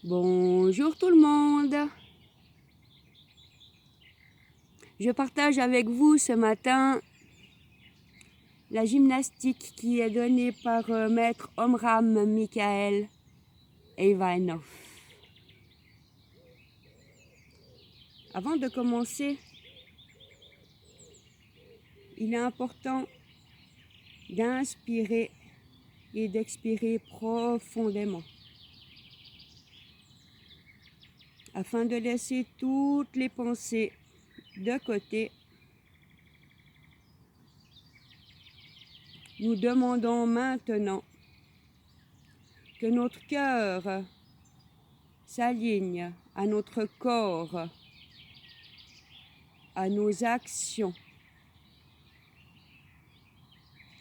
Bonjour tout le monde. Je partage avec vous ce matin la gymnastique qui est donnée par maître Omram Michael Ivanov. Avant de commencer, il est important d'inspirer et d'expirer profondément afin de laisser toutes les pensées de côté. Nous demandons maintenant que notre cœur s'aligne à notre corps, à nos actions,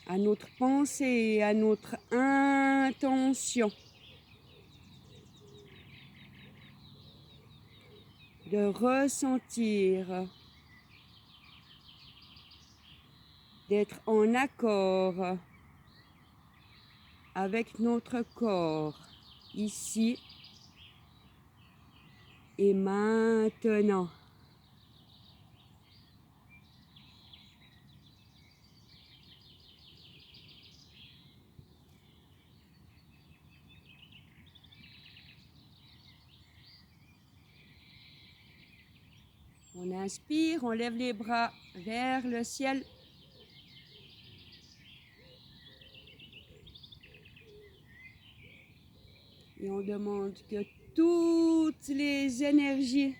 à notre pensée, à notre intention, de ressentir, d'être en accord avec notre corps, ici et maintenant. On inspire, on lève les bras vers le ciel. Et on demande que toutes les énergies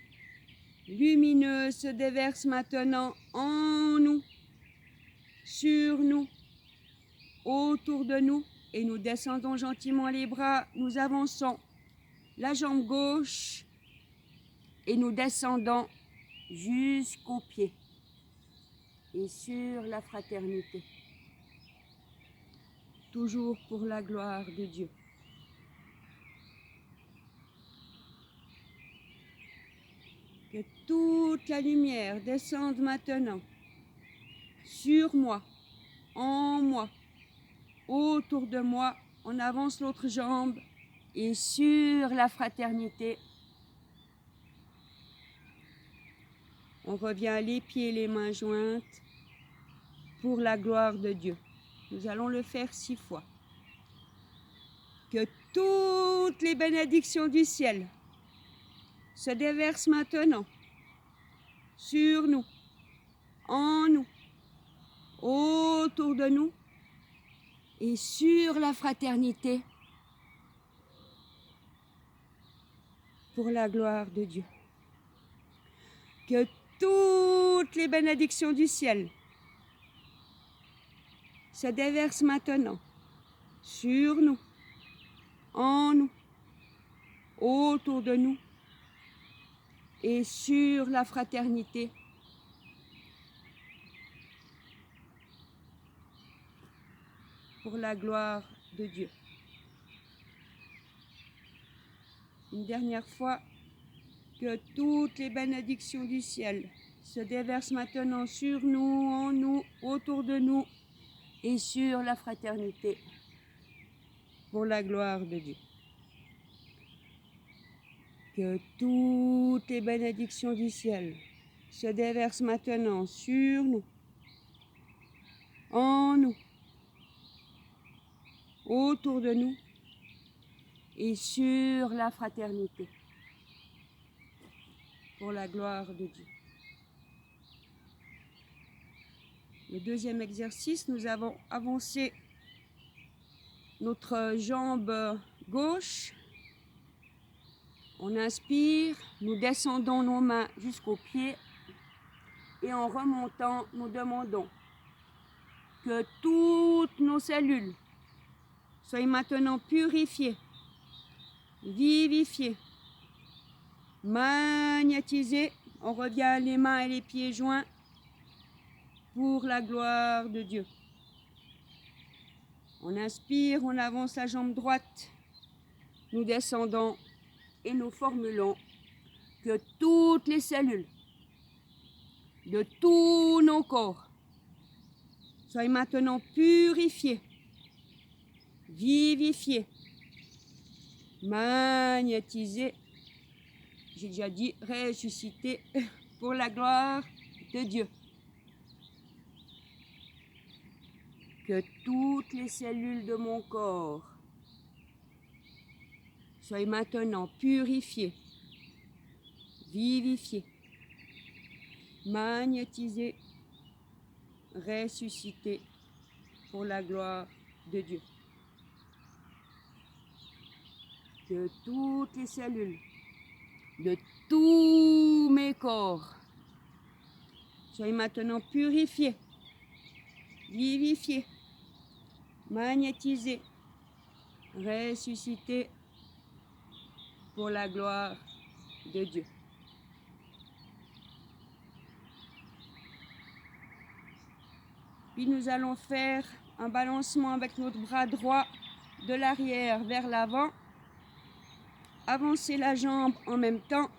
lumineuses se déversent maintenant en nous, sur nous, autour de nous. Et nous descendons gentiment les bras, nous avançons la jambe gauche et nous descendons jusqu'aux pieds et sur la fraternité. Toujours pour la gloire de Dieu. Que toute la lumière descende maintenant sur moi, en moi, autour de moi. On avance l'autre jambe et sur la fraternité. On revient les pieds et les mains jointes pour la gloire de Dieu. Nous allons le faire 6 fois. Que toutes les bénédictions du ciel se déversent maintenant sur nous, en nous, autour de nous et sur la fraternité pour la gloire de Dieu. Que toutes les bénédictions du ciel se déversent maintenant sur nous, en nous, autour de nous et sur la fraternité pour la gloire de Dieu. Une dernière fois, que toutes les bénédictions du ciel se déversent maintenant sur nous, en nous, autour de nous et sur la fraternité pour la gloire de Dieu. Que toutes les bénédictions du ciel se déversent maintenant sur nous, en nous, autour de nous et sur la fraternité pour la gloire de Dieu. Le deuxième exercice, nous avons avancé notre jambe gauche. On inspire, nous descendons nos mains jusqu'aux pieds et en remontant, nous demandons que toutes nos cellules soient maintenant purifiées, vivifiées, magnétisées. On revient les mains et les pieds joints pour la gloire de Dieu. On inspire, on avance la jambe droite, nous descendons et nous formulons que toutes les cellules de tous nos corps soient maintenant purifiées, vivifiées, magnétiser, j'ai déjà dit ressusciter pour la gloire de Dieu. Que toutes les cellules de mon corps soient maintenant purifiées, vivifiées, magnétisées, ressuscitées pour la gloire de Dieu. Que toutes les cellules de tous mes corps soient maintenant purifiées, vivifiées, magnétisées, ressuscitées pour la gloire de Dieu. Puis nous allons faire un balancement avec notre bras droit de l'arrière vers l'avant, avancer la jambe en même temps,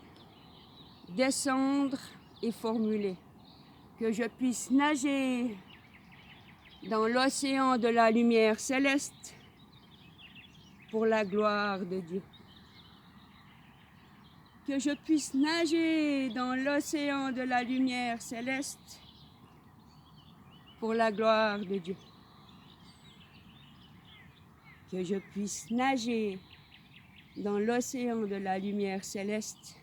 descendre et formuler que je puisse nager dans l'océan de la lumière céleste pour la gloire de Dieu. Que je puisse nager dans l'océan de la lumière céleste pour la gloire de Dieu. Que je puisse nager dans l'océan de la lumière céleste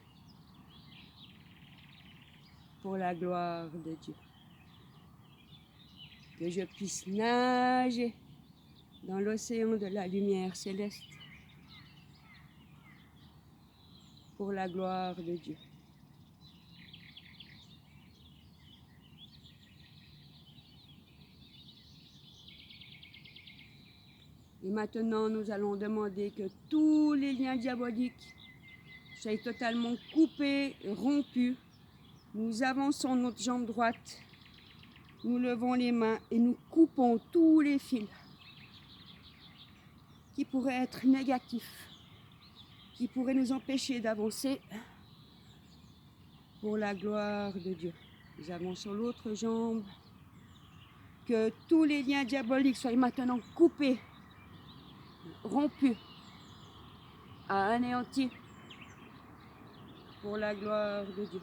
pour la gloire de Dieu. Que je puisse nager dans l'océan de la lumière céleste pour la gloire de Dieu. Et maintenant, nous allons demander que tous les liens diaboliques soient totalement coupés, rompus. Nous avançons notre jambe droite, nous levons les mains et nous coupons tous les fils qui pourraient être négatifs, qui pourraient nous empêcher d'avancer pour la gloire de Dieu. Nous avançons l'autre jambe, que tous les liens diaboliques soient maintenant coupés, rompus, anéantis pour la gloire de Dieu.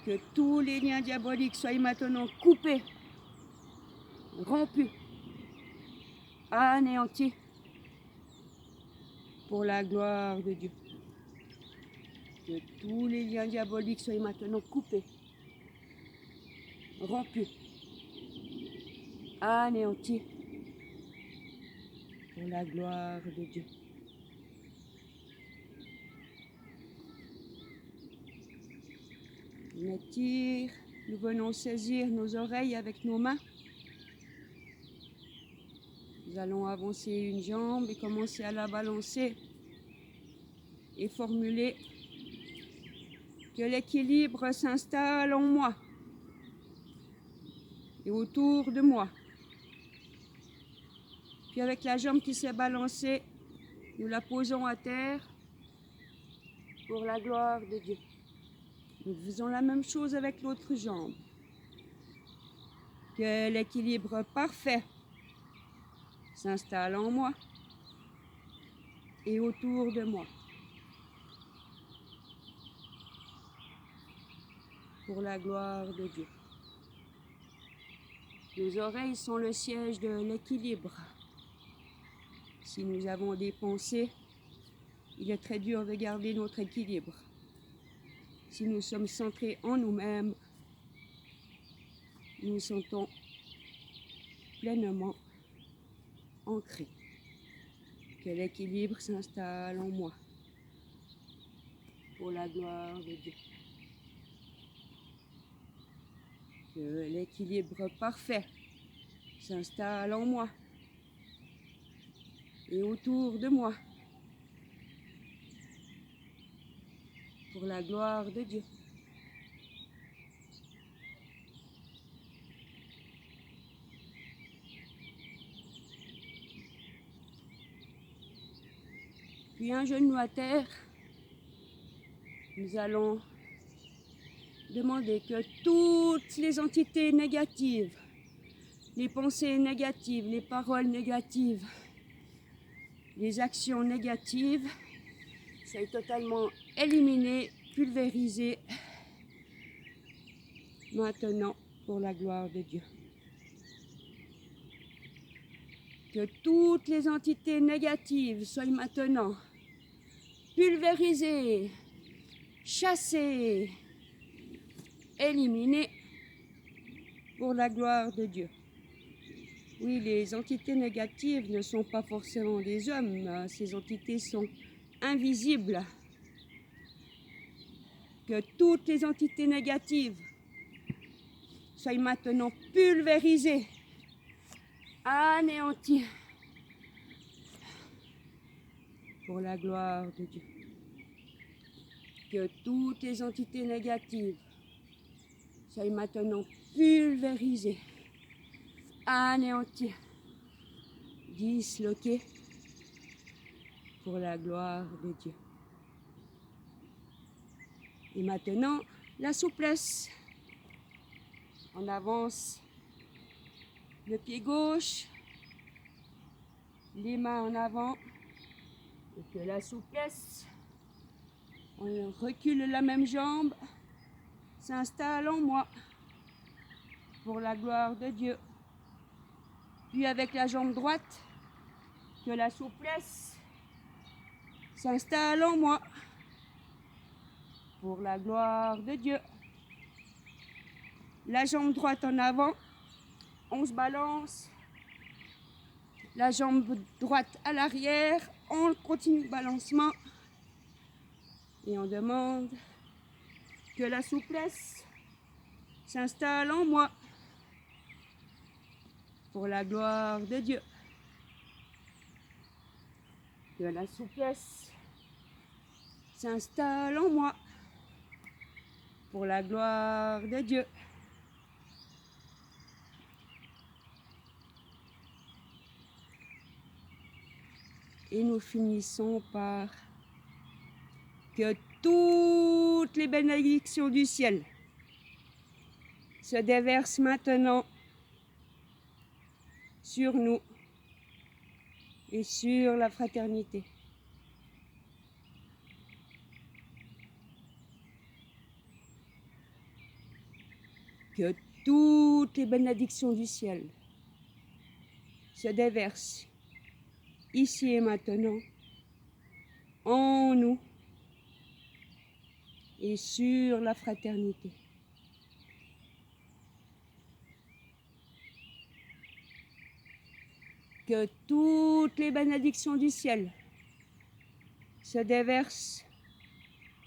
Que tous les liens diaboliques soient maintenant coupés, rompus, anéantis pour la gloire de Dieu. Que tous les liens diaboliques soient maintenant coupés, rompus, anéantis pour la gloire de Dieu. On étire, nous venons saisir nos oreilles avec nos mains. Nous allons avancer une jambe et commencer à la balancer et formuler que l'équilibre s'installe en moi et autour de moi. Puis avec la jambe qui s'est balancée, nous la posons à terre pour la gloire de Dieu. Nous faisons la même chose avec l'autre jambe. Que l'équilibre parfait s'installe en moi et autour de moi. Pour la gloire de Dieu. Nos oreilles sont le siège de l'équilibre. Si nous avons des pensées, il est très dur de garder notre équilibre. Si nous sommes centrés en nous-mêmes, nous nous sentons pleinement ancrés. Que l'équilibre s'installe en moi. Pour la gloire de Dieu. Que l'équilibre parfait s'installe en moi et autour de moi. Pour la gloire de Dieu. Puis un genou à terre, nous allons demander que toutes les entités négatives, les pensées négatives, les paroles négatives, les actions négatives soient totalement éliminées, pulvérisées, maintenant, pour la gloire de Dieu. Que toutes les entités négatives soient maintenant pulvérisées, chassées, éliminées pour la gloire de Dieu. Oui, les entités négatives ne sont pas forcément des hommes, ces entités sont invisibles. Que toutes les entités négatives soient maintenant pulvérisées, anéanties pour la gloire de Dieu. Que toutes les entités négatives soient maintenant pulvérisées, anéanties, disloquées pour la gloire de Dieu. Et maintenant, la souplesse. On avance le pied gauche, les mains en avant, et que la souplesse. On recule la même jambe, s'installe en moi pour la gloire de Dieu. Puis avec la jambe droite, que la souplesse s'installe en moi pour la gloire de Dieu. La jambe droite en avant, on se balance. La jambe droite à l'arrière, on continue le balancement. Et on demande que la souplesse s'installe en moi pour la gloire de Dieu. Que la souplesse s'installe en moi pour la gloire de Dieu. Et nous finissons par que toutes les bénédictions du ciel se déversent maintenant sur nous et sur la fraternité. Que toutes les bénédictions du ciel se déversent ici et maintenant en nous et sur la fraternité. Que toutes les bénédictions du ciel se déversent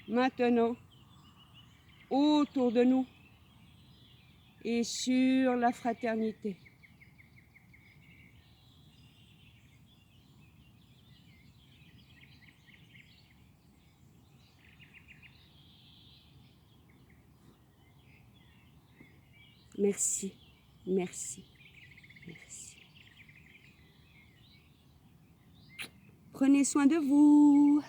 maintenant autour de nous et sur la fraternité. Merci, merci, merci. Prenez soin de vous.